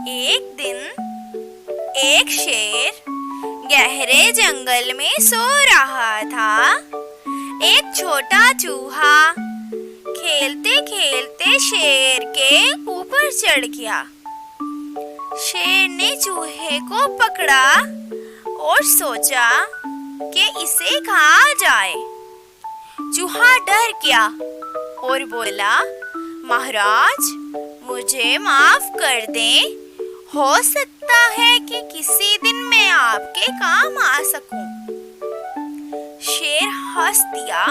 एक दिन एक शेर गहरे जंगल में सो रहा था। एक छोटा चूहा खेलते खेलते शेर के ऊपर चढ़ गया। शेर ने चूहे को पकड़ा और सोचा कि इसे खा जाए। चूहा डर गया और बोला, महाराज मुझे माफ कर दें, हो सकता है कि किसी दिन मैं आपके काम आ सकूं। शेर हंस दिया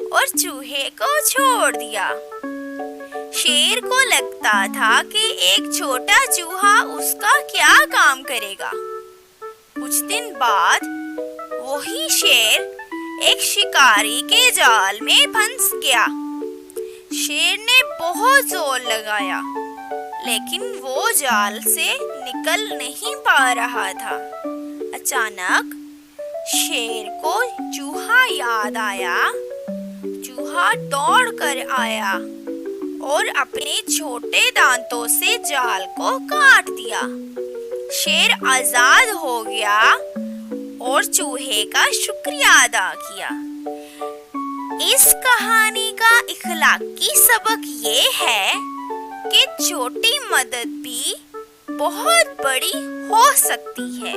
और चूहे को छोड़ दिया। शेर को लगता था कि एक छोटा चूहा उसका क्या काम करेगा। कुछ दिन बाद वही शेर एक शिकारी के जाल में फंस गया। शेर ने बहुत जोर लगाया, लेकिन वो जाल से निकल नहीं पा रहा था। अचानक शेर को चूहा याद आया। चूहा दौड़ कर आया और अपने छोटे दांतों से जाल को काट दिया। शेर आजाद हो गया और चूहे का शुक्रिया अदा किया। इस कहानी का इखलाकी सबक ये है कि छोटी मदद भी बहुत बड़ी हो सकती है।